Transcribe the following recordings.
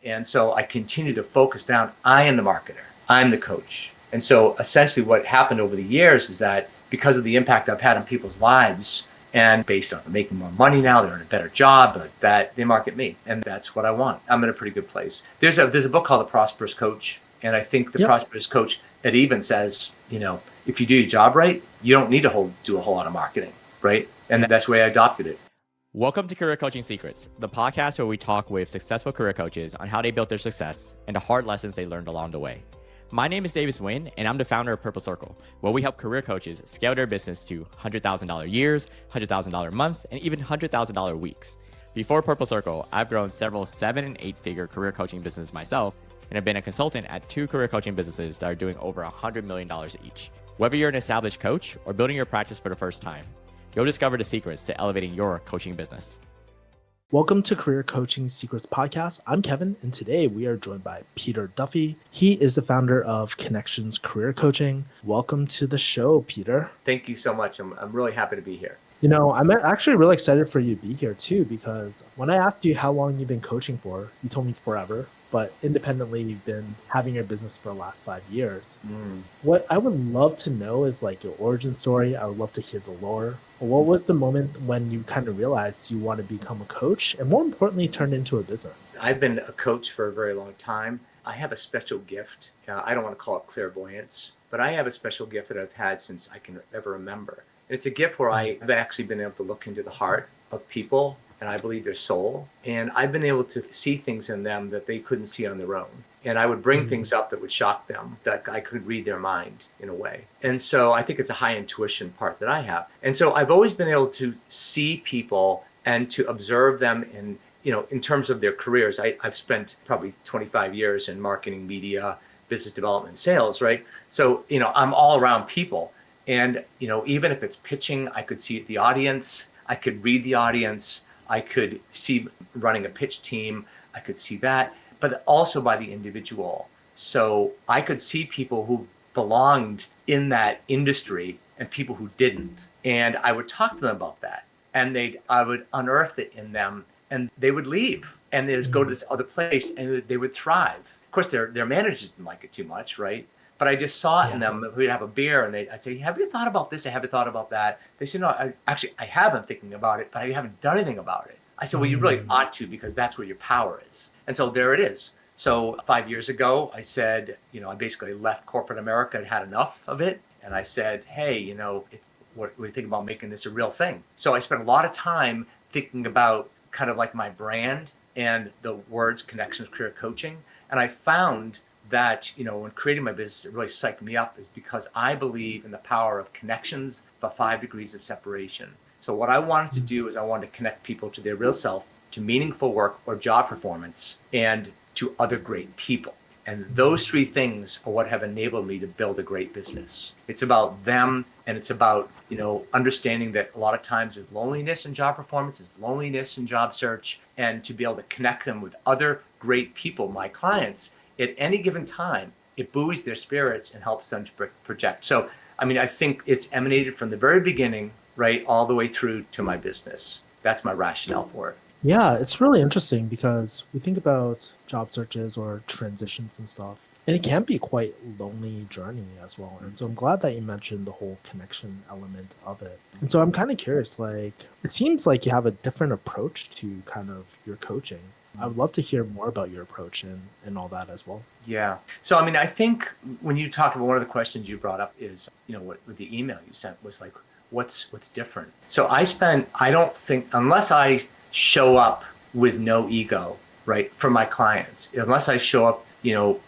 And so I continue to focus down. I am the marketer. I'm the coach. And so essentially what happened over the years is that because of the impact I've had on people's lives and based on making more money now, they're in a better job, but that they market me. And that's what I want. I'm in a pretty good place. There's a book called The Prosperous Coach. And I think The Yep. Prosperous Coach, it even says, if you do your job right, you don't need to do a whole lot of marketing, right? And that's the way I adopted it. Welcome to Career Coaching Secrets, the podcast where we talk with successful career coaches on how they built their success and the hard lessons they learned along the way. My name is Davis Nguyen, and I'm the founder of Purple Circle, where we help career coaches scale their business to $100,000 years, $100,000 months, and even $100,000 weeks. Before Purple Circle, I've grown several 7- and 8-figure career coaching businesses myself, and have been a consultant at 2 career coaching businesses that are doing over $100 million each. Whether you're an established coach or building your practice for the first time, you'll discover the secrets to elevating your coaching business. Welcome to Career Coaching Secrets Podcast. I'm Kevin, and today we are joined by Peter Duffy. He is the founder of Connections Career Coaching. Welcome to the show, Peter. Thank you so much. I'm really happy to be here. I'm actually really excited for you to be here too, because when I asked you how long you've been coaching for, you told me forever, but independently you've been having your business for the last 5 years. What I would love to know is like your origin story. I would love to hear the lore. What was the moment when you kind of realized you want to become a coach and more importantly, turn into a business? I've been a coach for a very long time. I have a special gift. I don't want to call it clairvoyance, but I have a special gift that I've had since I can ever remember. And it's a gift where I've actually been able to look into the heart of people, and I believe their soul. And I've been able to see things in them that they couldn't see on their own. And I would bring things up that would shock them, that I could read their mind in a way. And so I think it's a high intuition part that I have. And so I've always been able to see people and to observe them in terms of their careers. I've spent probably 25 years in marketing, media, business development, sales, right? So, I'm all around people. And, even if it's pitching, I could see the audience, I could read the audience, I could see running a pitch team, I could see that, but also by the individual. So I could see people who belonged in that industry and people who didn't. And I would talk to them about that. And I would unearth it in them, and they would leave and they'd just go to this other place and they would thrive. Of course, their managers didn't like it too much, right? But I just saw it in them. We'd have a beer and I'd say, have you thought about this? Have you thought about that? They said, no, I have been thinking about it, but I haven't done anything about it. I said, well, you really ought to, because that's where your power is. And so there it is. So 5 years ago, I said, I basically left corporate America and had enough of it. And I said, hey, what do you think about making this a real thing? So I spent a lot of time thinking about kind of like my brand and the words Connections Career Coaching. And I found that, when creating my business, it really psyched me up, is because I believe in the power of connections for 5 degrees of separation. So what I wanted to do is I wanted to connect people to their real self, to meaningful work or job performance, and to other great people. And those 3 things are what have enabled me to build a great business. It's about them, and it's about, understanding that a lot of times there's loneliness in job performance, there's loneliness in job search, and to be able to connect them with other great people, my clients, at any given time, it buoys their spirits and helps them to project. So, I think it's emanated from the very beginning, right, all the way through to my business. That's my rationale for it. Yeah, it's really interesting because we think about job searches or transitions and stuff, and it can be quite a lonely journey as well. And so I'm glad that you mentioned the whole connection element of it. And so I'm kind of curious, it seems like you have a different approach to kind of your coaching. I would love to hear more about your approach and all that as well. Yeah. So, I think when you talked about one of the questions you brought up is, what with the email you sent was like, what's different? So I don't think, unless I show up with no ego, right, for my clients, unless I show up,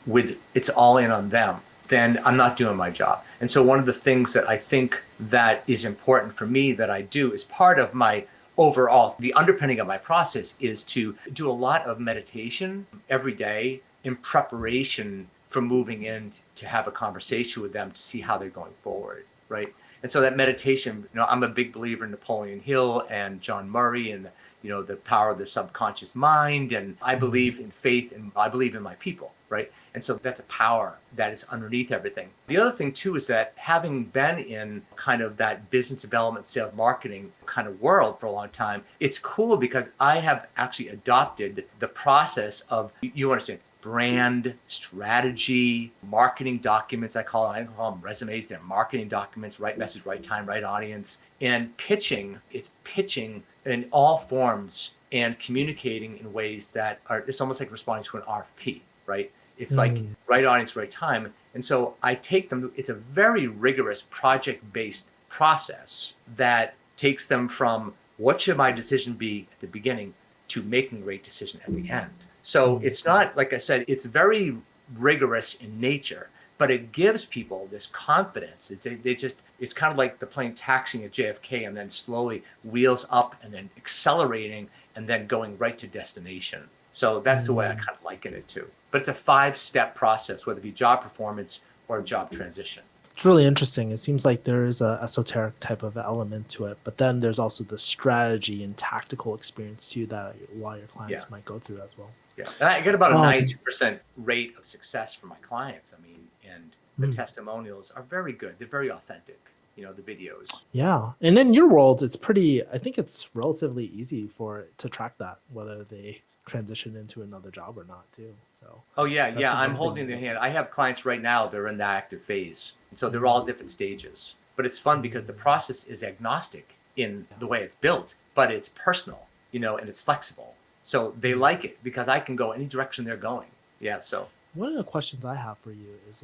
with it's all in on them, then I'm not doing my job. And so one of the things that I think that is important for me that I do is part of my overall, the underpinning of my process is to do a lot of meditation every day in preparation for moving in to have a conversation with them to see how they're going forward, right? And so that meditation, I'm a big believer in Napoleon Hill and John Murray and the power of the subconscious mind. And I believe in faith and I believe in my people, right? And so that's a power that is underneath everything. The other thing too is that having been in kind of that business development, sales, marketing kind of world for a long time, it's cool because I have actually adopted the process of, you understand, brand strategy, marketing documents. I call them resumes. They're marketing documents, right message, right time, right audience. And pitching, it's pitching in all forms and communicating in ways that are, it's almost like responding to an RFP, right? It's like right audience, right time. And so I take them, it's a very rigorous project-based process that takes them from what should my decision be at the beginning to making a great decision at the end. So it's not, like I said, it's very rigorous in nature, but it gives people this confidence. It's kind of like the plane taxiing at JFK and then slowly wheels up and then accelerating and then going right to destination. So that's the way I kind of liken it to. But it's a 5-step process, whether it be job performance or job transition. It's really interesting. It seems like there is a esoteric type of element to it, but then there's also the strategy and tactical experience too that a lot of your clients might go through as well. Yeah, and I get about a 92% rate of success from my clients. I mean, and the testimonials are very good. They're very authentic, the videos. Yeah. And in your world, I think it's relatively easy to track that, whether they transition into another job or not too. So. Oh yeah. I'm holding their hand. I have clients right now, they're in the active phase. And so they're all different stages, but it's fun because the process is agnostic in the way it's built, but it's personal, and it's flexible. So they like it because I can go any direction they're going. Yeah. So one of the questions I have for you is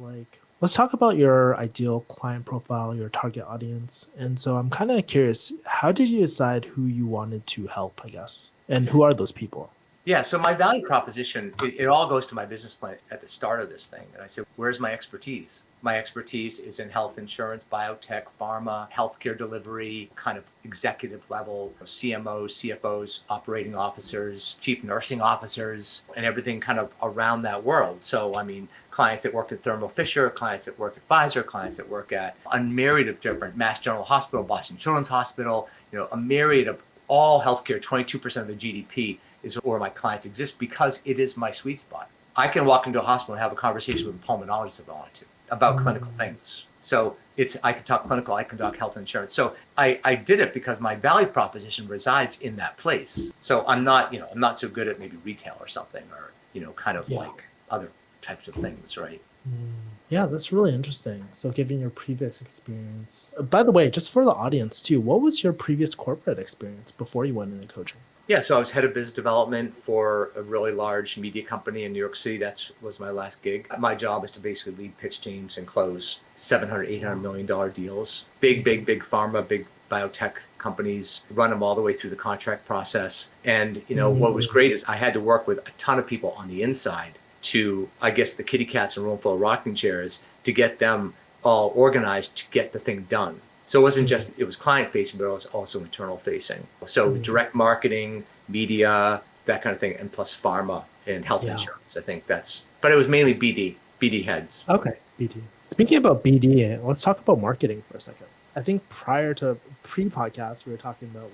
let's talk about your ideal client profile, your target audience. And so I'm kind of curious, how did you decide who you wanted to help, I guess? And who are those people? Yeah, so my value proposition, it all goes to my business plan at the start of this thing. And I said, where's my expertise? My expertise is in health insurance, biotech, pharma, healthcare delivery, kind of executive level, CMOs, CFOs, operating officers, chief nursing officers, and everything kind of around that world. So, I mean, clients that work at Thermo Fisher, clients that work at Pfizer, clients that work at a myriad of different Mass General Hospital, Boston Children's Hospital, a myriad of all healthcare, 22% of the GDP is where my clients exist because it is my sweet spot. I can walk into a hospital and have a conversation with a pulmonologist if I want to about clinical things. So I can talk clinical, I can talk health insurance. So I did it because my value proposition resides in that place. So I'm not so good at maybe retail or something or, kind of like other types of things, right? Yeah, that's really interesting. So given your previous experience, by the way, just for the audience too, what was your previous corporate experience before you went into coaching? Yeah, so I was head of business development for a really large media company in New York City. That was my last gig. My job is to basically lead pitch teams and close $700, $800 million deals. Big pharma, big biotech companies, run them all the way through the contract process. And, what was great is I had to work with a ton of people on the inside to, I guess, the kitty cats in a room full of rocking chairs to get them all organized to get the thing done. So it wasn't just, it was client facing, but it was also internal facing. So direct marketing, media, that kind of thing, and plus pharma and health insurance. I think but it was mainly BD heads. Okay, BD. Speaking about BD, let's talk about marketing for a second. I think pre-podcast, we were talking about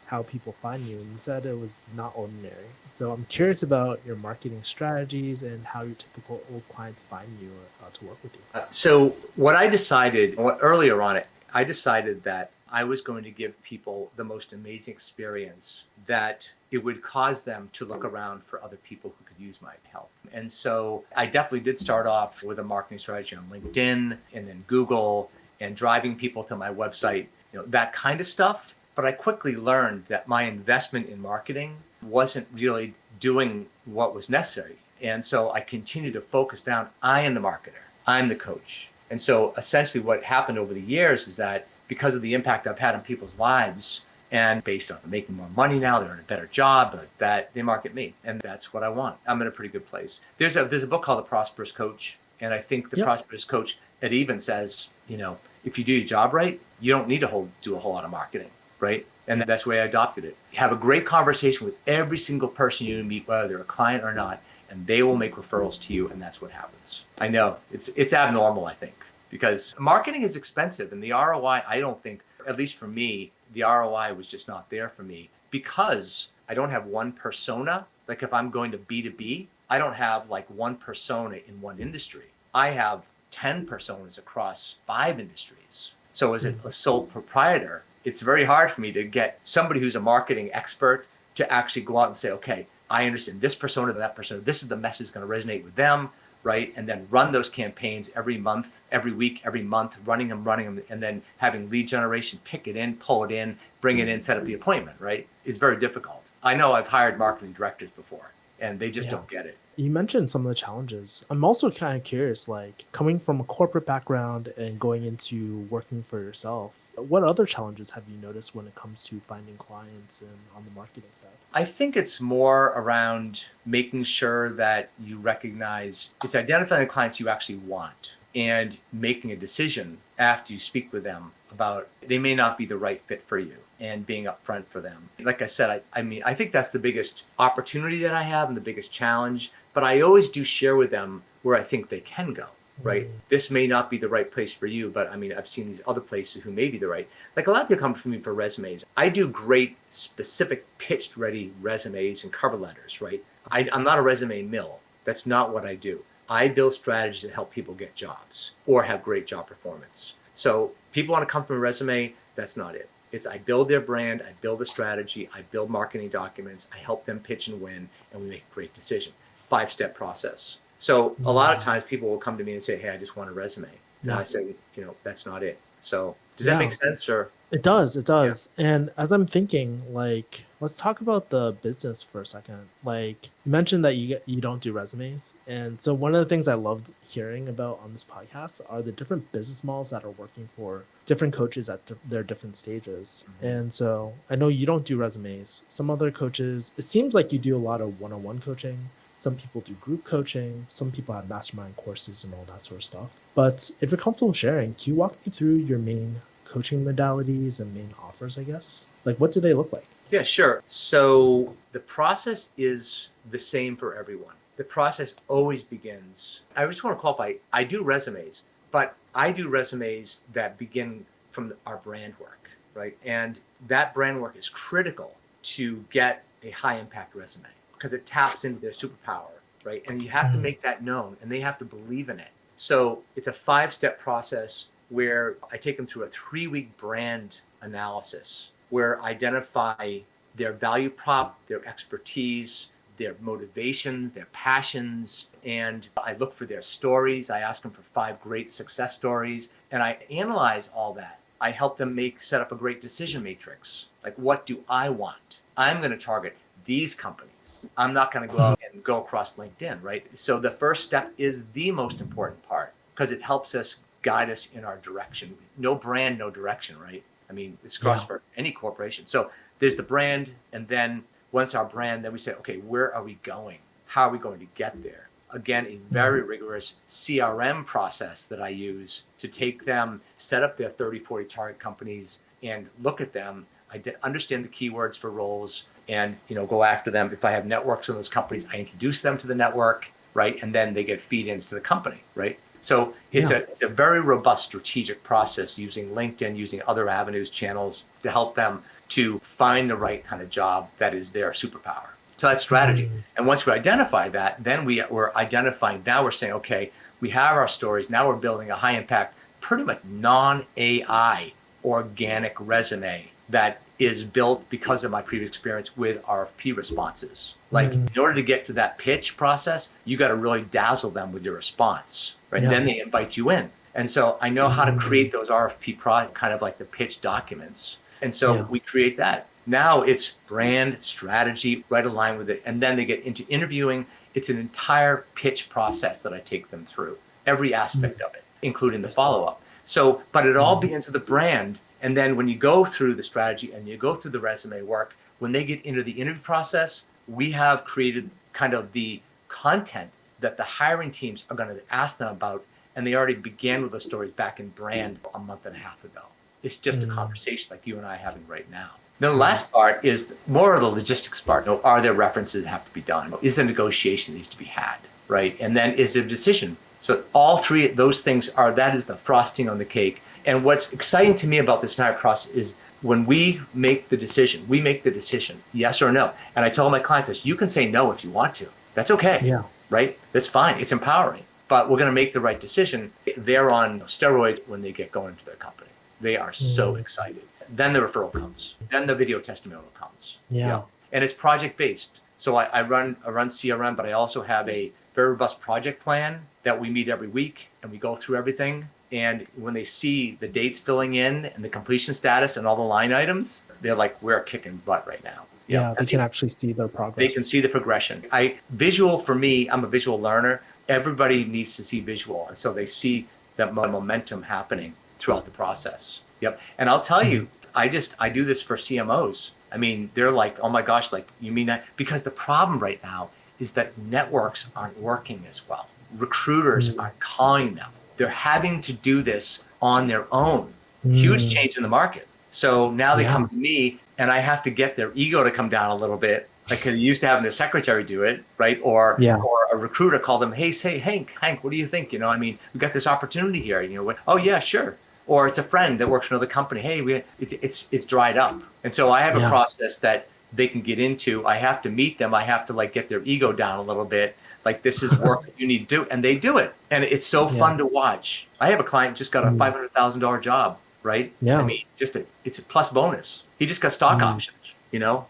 how people find you, and you said it was not ordinary. So I'm curious about your marketing strategies and how your typical old clients find you to work with you. So what I decided, earlier on it, I decided that I was going to give people the most amazing experience that it would cause them to look around for other people who could use my help. And so I definitely did start off with a marketing strategy on LinkedIn and then Google and driving people to my website, that kind of stuff. But I quickly learned that my investment in marketing wasn't really doing what was necessary. And so I continued to focus down, I am the marketer, I'm the coach. And so essentially what happened over the years is that because of the impact I've had on people's lives and based on making more money now, they're in a better job, that they market me. And that's what I want. I'm in a pretty good place. There's a book called The Prosperous Coach. And I think The Prosperous Coach, it even says, if you do your job right, you don't need to do a whole lot of marketing, right? And that's the way I adopted it. Have a great conversation with every single person you meet, whether they're a client or not, and they will make referrals to you, and that's what happens. I know, it's abnormal, I think, because marketing is expensive, and the ROI, I don't think, at least for me, the ROI was just not there for me because I don't have one persona. Like if I'm going to B2B, I don't have like one persona in one industry. I have 10 personas across 5 industries. So as a sole proprietor, it's very hard for me to get somebody who's a marketing expert to actually go out and say, okay, I understand this persona, that persona, this is the message that's going to resonate with them, right? And then run those campaigns every month, every week, every month, running them, and then having lead generation, pick it in, pull it in, bring it in, set up the appointment, right? It's very difficult. I know I've hired marketing directors before, and they just don't get it. You mentioned some of the challenges. I'm also kind of curious, like coming from a corporate background and going into working for yourself, what other challenges have you noticed when it comes to finding clients and on the marketing side? I think it's more around making sure that you recognize it's identifying the clients you actually want and making a decision after you speak with them about they may not be the right fit for you and being upfront for them. Like I said, I think that's the biggest opportunity that I have and the biggest challenge, but I always do share with them where I think they can go, right? This may not be the right place for you, but I've seen these other places who may be the right. Like a lot of people come to me for resumes. I do great specific pitched ready resumes and cover letters, right? I'm not a resume mill. That's not what I do. I build strategies that help people get jobs or have great job performance. So people want to come from a resume, that's not it. It's I build their brand, I build a strategy, I build marketing documents, I help them pitch and win, and we make a great decision. 5-step process. So a lot of times people will come to me and say, hey, I just want a resume. And I say, that's not it. So does that make sense? Or It does. And as I'm thinking, like, let's talk about the business for a second. Like you mentioned that you don't do resumes. And so one of the things I loved hearing about on this podcast are the different business models that are working for different coaches at their different stages. And so I know you don't do resumes. Some other coaches, it seems like you do a lot of one-on-one coaching. Some people do group coaching. Some people have mastermind courses and all that sort of stuff. But if you're comfortable sharing, can you walk me through your main coaching modalities and main offers, I guess? Like, what do they look like? Yeah, sure. So the process is the same for everyone. The process always begins. I just want to qualify, I do resumes, but I do resumes that begin from our brand work, right? And that brand work is critical to get a high impact resume because it taps into their superpower, right? And you have to make that known and they have to believe in it. So it's a 5-step process where I take them through a 3-week brand analysis where I identify their value prop, their expertise, their motivations, their passions, and I look for their stories. I ask them for 5 great success stories, and I analyze all that. I help them set up a great decision matrix. Like, what do I want? I'm going to target these companies. I'm not going to go out and go across LinkedIn, right? So the first step is the most important part because it helps us guide us in our direction. No brand, no direction, right? It's across for any corporation. So there's the brand, and then once our brand, then we say, okay, where are we going? How are we going to get there? Again, a very rigorous CRM process that I use to take them, set up their 30, 40 target companies and look at them. I understand the keywords for roles and, go after them. If I have networks in those companies, I introduce them to the network, right? And then they get feed-ins to the company, right? So it's a very robust strategic process using LinkedIn, using other avenues, channels to help them to find the right kind of job that is their superpower. So that's strategy. And once we identify that, then we're identifying, now we're saying, okay, we have our stories. Now we're building a high impact, pretty much non-AI organic resume that is built because of my previous experience with RFP responses. Like in order to get to that pitch process, you got to really dazzle them with your response, right? Then they invite you in. And so I know how to create those RFP kind of like the pitch documents. And so we create that. Now it's brand strategy, right aligned with it. And then they get into interviewing. It's an entire pitch process that I take them through, every aspect of it, including the follow-up. So, but it all begins with the brand. And then when you go through the strategy and you go through the resume work, when they get into the interview process, we have created kind of the content that the hiring teams are going to ask them about. And they already began with those stories back in brand a month and a half ago. It's just a conversation like you and I are having right now. Then the last part is more of the logistics part. Are there references that have to be done? Is there negotiation that needs to be had, right? And then is there a decision? So all 3 of those things that is the frosting on the cake. And what's exciting to me about this entire process is when we make the decision, yes or no. And I tell my clients this, you can say no if you want to. That's okay. right? That's fine. It's empowering, but we're going to make the right decision. They're on steroids when they get going into their company. They are so excited. Then the referral comes. Then the video testimonial comes. Yeah. And it's project based. So I run CRM, but I also have a very robust project plan that we meet every week and we go through everything. And when they see the dates filling in and the completion status and all the line items, they're like, we're kicking butt right now. Yeah, they can actually see their progress. They can see the progression. Visual for me, I'm a visual learner. Everybody needs to see visual. And so they see that momentum happening throughout the process. Yep. And I'll tell you, I do this for CMOs. I mean, they're like, oh my gosh, like, you mean that? Because the problem right now is that networks aren't working as well. Recruiters aren't calling them. They're having to do this on their own. Huge change in the market. So now they come to me and I have to get their ego to come down a little bit. Like, cause used to having their secretary do it, right? Or a recruiter call them, hey, say, Hank, what do you think? I mean, we got this opportunity here. Oh yeah, sure. Or it's a friend that works for another company. Hey, it's dried up. And so I have a process that they can get into. I have to meet them. I have to like get their ego down a little bit. Like, this is work that you need to do. And they do it. And it's so fun to watch. I have a client just got a $500,000 job, right? Yeah. I mean, it's a plus bonus. He just got stock options,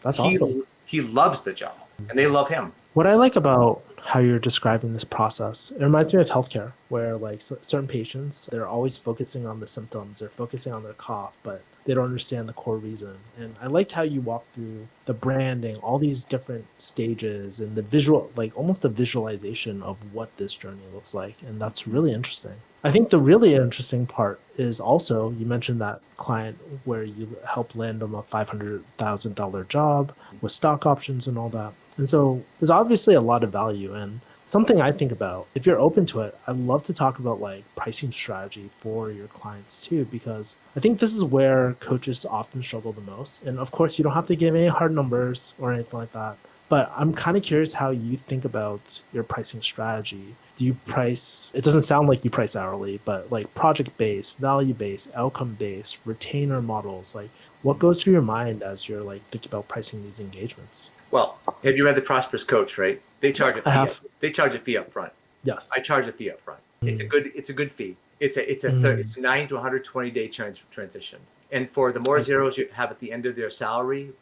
That's awesome. He loves the job and they love him. What I like about how you're describing this process, it reminds me of healthcare, where like certain patients, they're always focusing on the symptoms, they're focusing on their cough, but they don't understand the core reason. And I liked how you walk through the branding, all these different stages and the visual, like almost a visualization of what this journey looks like. And that's really interesting. I think the really interesting part is also, you mentioned that client where you help land them a $500,000 job with stock options and all that. And so there's obviously a lot of value. And something I think about, if you're open to it, I'd love to talk about like pricing strategy for your clients too, because I think this is where coaches often struggle the most. And of course, you don't have to give any hard numbers or anything like that. But I'm kind of curious how you think about your pricing strategy. Do you price, it doesn't sound like you price hourly, but like project-based, value-based, outcome-based, retainer models, like what goes through your mind as you're like thinking about pricing these engagements? Well, have you read The Prosperous Coach, right? They charge a fee. They charge a fee up front. Yes. I charge a fee up front. It's a good fee. It's 9 to 120 day transition. And for the more zeros you have at the end of their salary,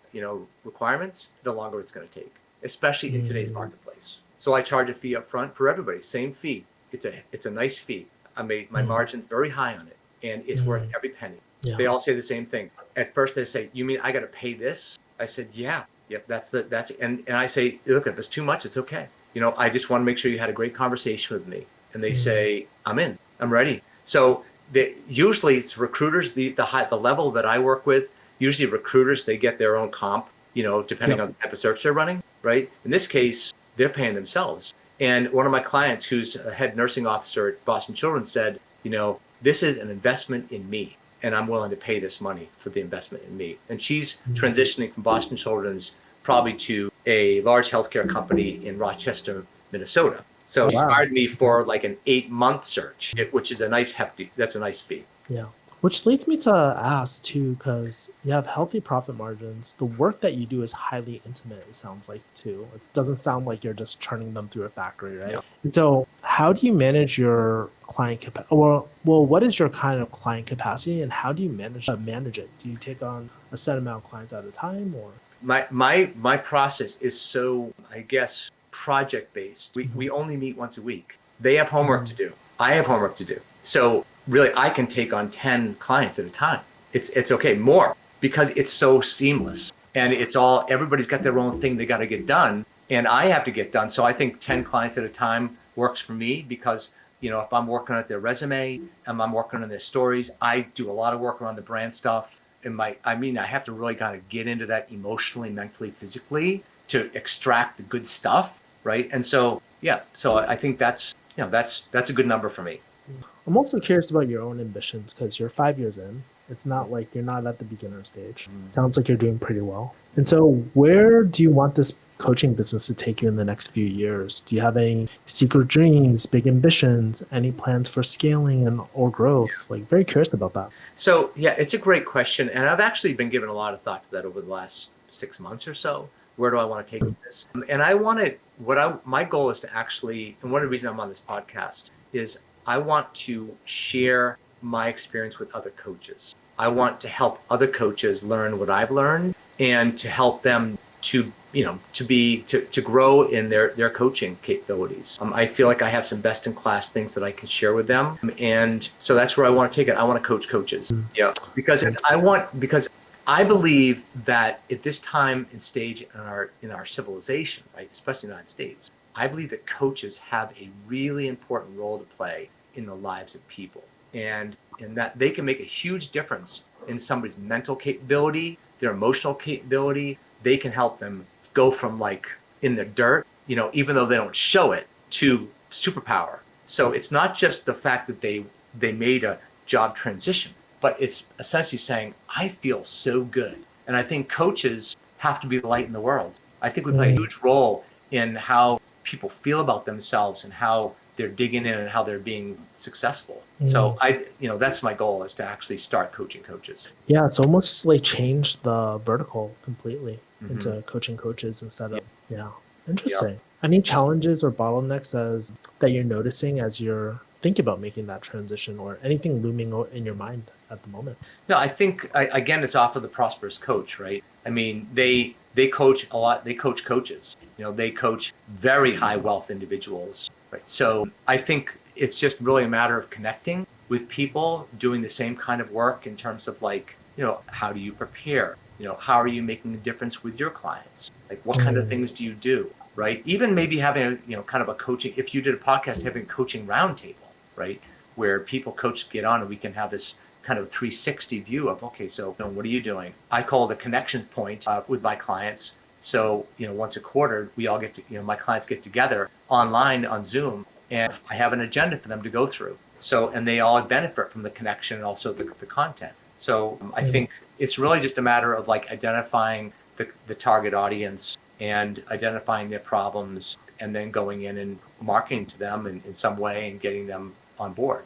requirements, the longer it's going to take, especially in today's marketplace. So I charge a fee up front for everybody, same fee. It's a nice fee. I made my margin's very high on it, and it's worth every penny. Yeah. They all say the same thing. At first they say, you mean I got to pay this? I said, yeah. Yep, and I say, look, if it's too much, it's okay. I just want to make sure you had a great conversation with me. And they say, I'm in, I'm ready. So usually it's recruiters, the level that I work with, usually recruiters, they get their own comp, depending on the type of search they're running, right? In this case, they're paying themselves. And one of my clients who's a head nursing officer at Boston Children's said, this is an investment in me. And I'm willing to pay this money for the investment in me. And she's transitioning from Boston Children's probably to a large healthcare company in Rochester, Minnesota. So she hired me for like an 8-month search, which is that's a nice fee. Yeah. Which leads me to ask too, because you have healthy profit margins. The work that you do is highly intimate, it sounds like too. It doesn't sound like you're just churning them through a factory, right? Yeah. And so how do you manage your client capacity? Well, what is your kind of client capacity and how do you manage it? Do you take on a set amount of clients at a time or? My process is so, I guess, project based. We only meet once a week. They have homework to do. I have homework to do. So really, I can take on 10 clients at a time. It's okay, more, because it's so seamless. And everybody's got their own thing they got to get done. And I have to get done. So I think 10 clients at a time works for me because, if I'm working on their resume and I'm working on their stories, I do a lot of work around the brand stuff. And I have to really kind of get into that emotionally, mentally, physically to extract the good stuff, right? And so, I think that's a good number for me. I'm also curious about your own ambitions because you're 5 years in. It's not like you're not at the beginner stage. Sounds like you're doing pretty well. And so where do you want this coaching business to take you in the next few years? Do you have any secret dreams, big ambitions, any plans for scaling or growth? Like, very curious about that. So, it's a great question. And I've actually been giving a lot of thought to that over the last 6 months or so. where do I want to take this? And my goal is to actually, and one of the reasons I'm on this podcast is I want to share my experience with other coaches. I want to help other coaches learn what I've learned and to help them to grow in their coaching capabilities. I feel like I have some best in class things that I can share with them. And so that's where I want to take it. I want to coach coaches. Yeah. Because I believe that at this time and stage in our civilization, right, especially in the United States, I believe that coaches have a really important role to play in the lives of people. And that they can make a huge difference in somebody's mental capability, their emotional capability. They can help them go from like in the dirt, even though they don't show it, to superpower. So it's not just the fact that they made a job transition, but it's essentially saying, I feel so good. And I think coaches have to be the light in the world. I think we play a huge role in how people feel about themselves and how they're digging in and how they're being successful. So that's my goal, is to actually start coaching coaches. Yeah, it's almost like change the vertical completely into coaching coaches instead of, interesting. Yeah. Any challenges or bottlenecks that you're noticing as you're thinking about making that transition, or anything looming in your mind at the moment? No, I think, again, it's off of the prosperous coach, right? I mean, they coach a lot. They coach coaches. They coach very high wealth individuals, right? So I think it's just really a matter of connecting with people doing the same kind of work in terms of like, how do you prepare? How are you making a difference with your clients? Like, what kind of things do you do, right? Even maybe having kind of a coaching, if you did a podcast, having a coaching roundtable, right? Where coaches get on and we can have this kind of 360 view of, okay, so what are you doing? I call the connection point with my clients. So, once a quarter, we all get to, my clients get together online on Zoom, and I have an agenda for them to go through. So, and they all benefit from the connection and also the content. So I think it's really just a matter of like identifying the target audience and identifying their problems, and then going in and marketing to them in some way and getting them on board.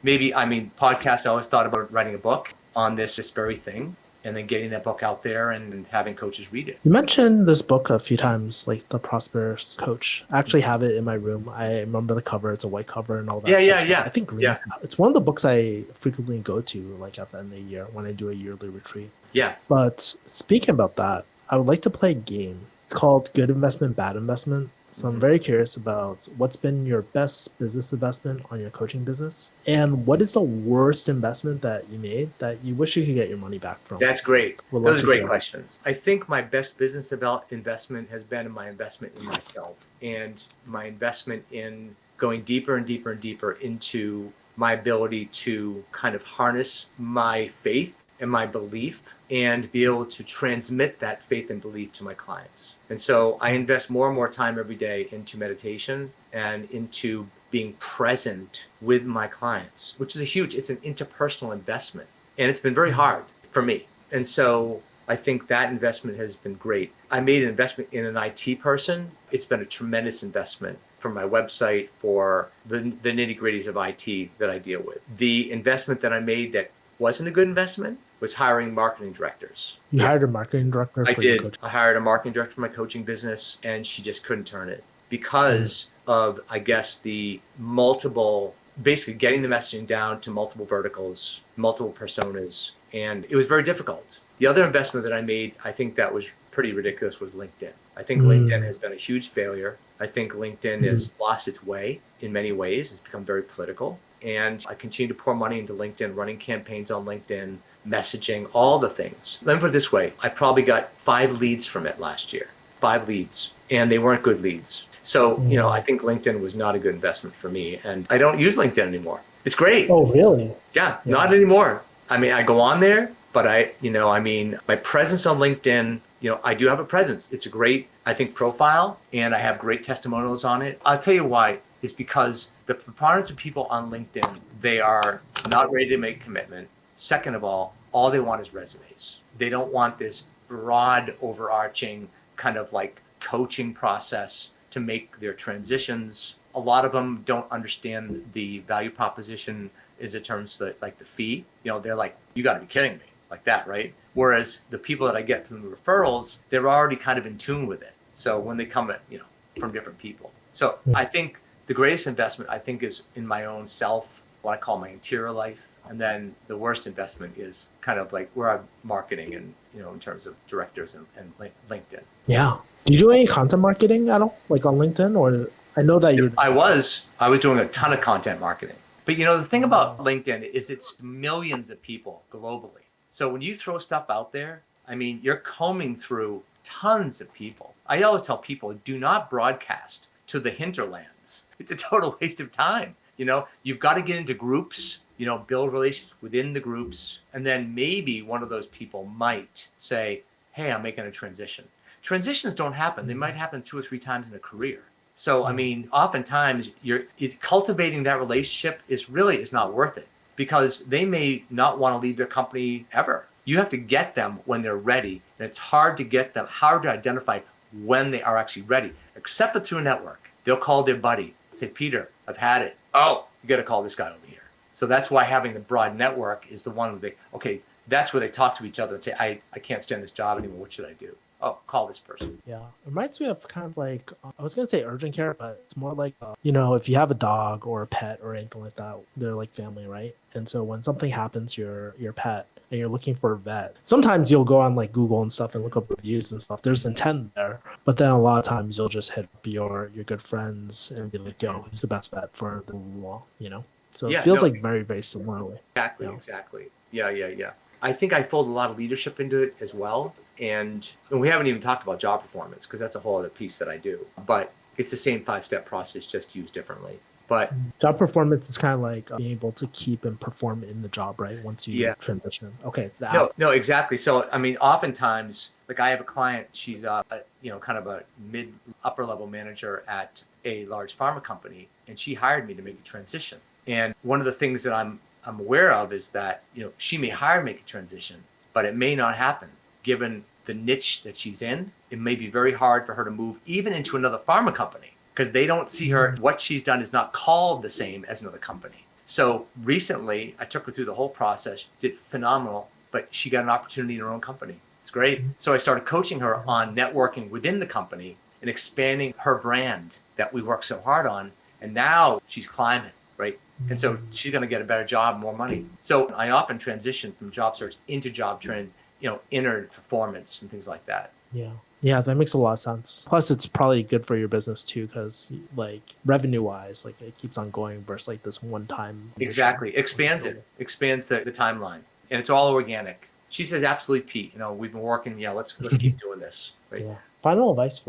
Maybe, podcasts, I always thought about writing a book on this very thing, and then getting that book out there and having coaches read it. You mentioned this book a few times, like The Prosperous Coach. I actually have it in my room. I remember the cover. It's a white cover and all that. Yeah. I think green. It's one of the books I frequently go to, like at the end of the year when I do a yearly retreat. Yeah. But speaking about that, I would like to play a game. It's called Good Investment, Bad Investment. So I'm very curious about what's been your best business investment on your coaching business, and what is the worst investment that you made that you wish you could get your money back from? That's great. Those are great questions. I think my best business investment has been my investment in myself, and my investment in going deeper and deeper and deeper into my ability to kind of harness my faith and my belief and be able to transmit that faith and belief to my clients. And so I invest more and more time every day into meditation and into being present with my clients, which is it's an interpersonal investment. And it's been very hard for me. And so I think that investment has been great. I made an investment in an IT person. It's been a tremendous investment for my website, for the nitty-gritties of IT that I deal with. The investment that I made that wasn't a good investment was hiring marketing directors. You hired a marketing director for your coaching? I hired a marketing director for my coaching business, and she just couldn't turn it because of, I guess, the basically getting the messaging down to multiple verticals, multiple personas, and it was very difficult. The other investment that I made, I think that was pretty ridiculous, was LinkedIn. I think LinkedIn has been a huge failure. I think LinkedIn has lost its way in many ways. It's become very political. And I continue to pour money into LinkedIn, running campaigns on LinkedIn, messaging, all the things. Let me put it this way. I probably got 5 leads from it last year, 5 leads, and they weren't good leads. So, I think LinkedIn was not a good investment for me, and I don't use LinkedIn anymore. It's great. Oh, really? Yeah, not anymore. I go on there, but my presence on LinkedIn, I do have a presence. It's a great, I think, profile, and I have great testimonials on it. I'll tell you why. Is because the preponderance of people on LinkedIn, they are not ready to make commitment. Second of all they want is resumes. They don't want this broad, overarching kind of like coaching process to make their transitions. A lot of them don't understand the value proposition is in terms of like the fee. They're like, you got to be kidding me. like that, right? Whereas the people that I get from the referrals, they're already kind of in tune with it. So when they come at, from different people. So I think the greatest investment, I think, is in my own self, what I call my interior life. And then the worst investment is kind of like where I'm marketing and, in terms of directors and LinkedIn. Yeah. Do you do any content marketing at all, like on LinkedIn? Or I know that you're... I was doing a ton of content marketing. But the thing about LinkedIn is it's millions of people globally. So when you throw stuff out there, I mean, you're combing through tons of people. I always tell people, do not broadcast to the hinterlands. It's a total waste of time. You've got to get into groups, build relations within the groups. And then maybe one of those people might say, hey, I'm making a transition. Transitions don't happen. They might happen 2 or 3 times in a career. So, I mean, oftentimes cultivating that relationship is not worth it because they may not want to leave their company ever. You have to get them when they're ready. And it's hard to identify when they are actually ready, except for through a network. They'll call their buddy, say, Peter, I've had it. Oh, you got to call this guy over here. So that's why having the broad network is the one that's where they talk to each other and say, I can't stand this job anymore. What should I do? Oh, call this person. Yeah. It reminds me of kind of like, I was going to say urgent care, but it's more like, if you have a dog or a pet or anything like that, they're like family, right? And so when something happens to your pet and you're looking for a vet, sometimes you'll go on like Google and stuff and look up reviews and stuff. There's intent there, but then a lot of times you'll just hit up your good friends and be like, yo, who's the best vet for the wall, So it feels like very, very similarly. Exactly. Yeah. I think I fold a lot of leadership into it as well. And we haven't even talked about job performance because that's a whole other piece that I do. But it's the same 5-step process, just used differently. But job performance is kind of like being able to keep and perform in the job, right? Once you transition. Okay, it's that. No, exactly. So, I mean, oftentimes, like I have a client, she's kind of a mid upper level manager at a large pharma company, and she hired me to make a transition. And one of the things that I'm aware of is that, she may hire me to make a transition, but it may not happen. Given the niche that she's in, it may be very hard for her to move even into another pharma company because they don't see her. What she's done is not called the same as another company. So recently, I took her through the whole process, did phenomenal, but she got an opportunity in her own company. It's great. So I started coaching her on networking within the company and expanding her brand that we worked so hard on. And now she's climbing, right? And so she's going to get a better job, more money. So I often transition from job search into job trend, inner performance and things like that. Yeah, that makes a lot of sense. Plus, it's probably good for your business too, because like revenue-wise, like it keeps on going versus like this one-time. Exactly, expands the timeline, and it's all organic. She says, "Absolutely, Pete. We've been working. Yeah, let's keep doing this." Right. Yeah. Final advice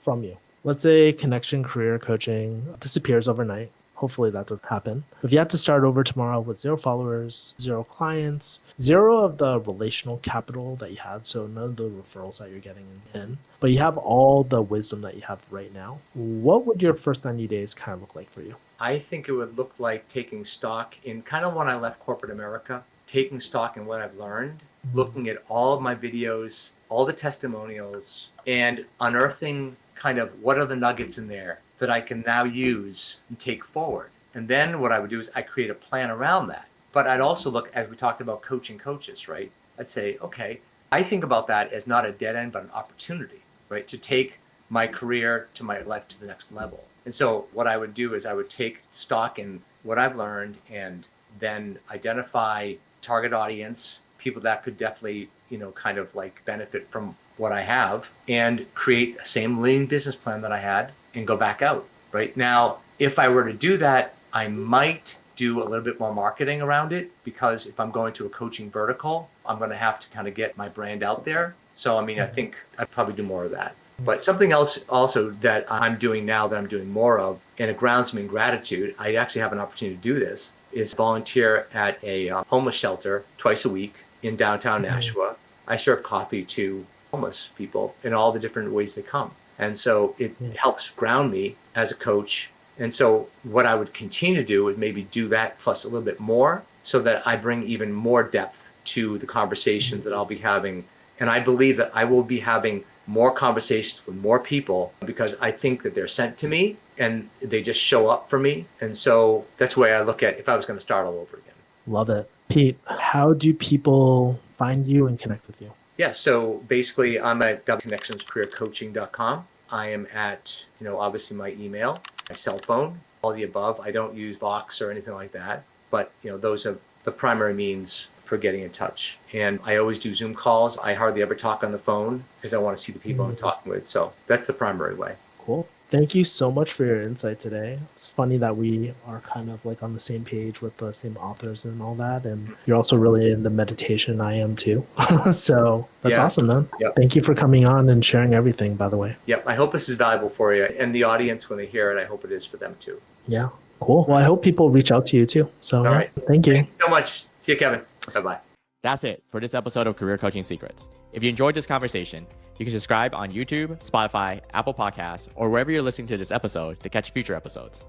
from you. Let's say connection career coaching disappears overnight. Hopefully that doesn't happen. If you had to start over tomorrow with 0 followers, 0 clients, 0 of the relational capital that you had, so none of the referrals that you're getting in, but you have all the wisdom that you have right now, what would your first 90 days kind of look like for you? I think it would look like taking stock in kind of when I left corporate America, taking stock in what I've learned, looking at all of my videos, all the testimonials, and unearthing kind of what are the nuggets in there that I can now use and take forward. And then what I would do is I create a plan around that. But I'd also look, as we talked about coaching coaches, right? I'd say, okay, I think about that as not a dead end, but an opportunity, right? To take my career to my life to the next level. And so what I would do is I would take stock in what I've learned and then identify target audience, people that could definitely, kind of like benefit from what I have and create the same lean business plan that I had and go back out. Right now, if I were to do that, I might do a little bit more marketing around it because if I'm going to a coaching vertical, I'm going to have to kind of get my brand out there. So, I mean, I think I'd probably do more of that. But something else also that I'm doing now that I'm doing more of, and it grounds me in gratitude, I actually have an opportunity to do this, is volunteer at a homeless shelter twice a week in downtown Nashua. I serve coffee to homeless people in all the different ways they come. And so it helps ground me as a coach. And so what I would continue to do is maybe do that plus a little bit more so that I bring even more depth to the conversations that I'll be having. And I believe that I will be having more conversations with more people because I think that they're sent to me and they just show up for me. And so that's the way I look at if I was going to start all over again. Love it. Pete, how do people find you and connect with you? Yeah, so basically I'm at wconnectionscareercoaching.com. I am at, obviously my email, my cell phone, all the above. I don't use Vox or anything like that, but those are the primary means for getting in touch. And I always do Zoom calls. I hardly ever talk on the phone because I want to see the people I'm talking with. So that's the primary way. Cool. Thank you so much for your insight today. It's funny that we are kind of like on the same page with the same authors and all that. And you're also really into meditation. I am too. So that's awesome, man. Yep. Thank you for coming on and sharing everything, by the way. Yep. I hope this is valuable for you. And the audience, when they hear it, I hope it is for them too. Yeah. Cool. Well, I hope people reach out to you too. So all right. Thank you. Thank you so much. See you, Kevin. Bye-bye. That's it for this episode of Career Coaching Secrets. If you enjoyed this conversation, you can subscribe on YouTube, Spotify, Apple Podcasts, or wherever you're listening to this episode to catch future episodes.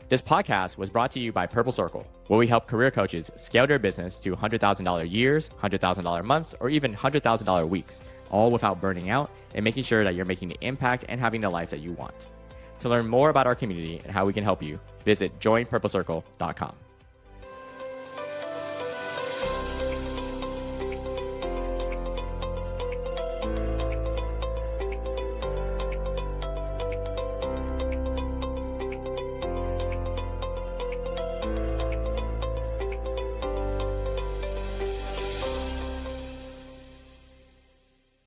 This podcast was brought to you by Purple Circle, where we help career coaches scale their business to $100,000 years, $100,000 months, or even $100,000 weeks, all without burning out and making sure that you're making the impact and having the life that you want. To learn more about our community and how we can help you, visit joinpurplecircle.com.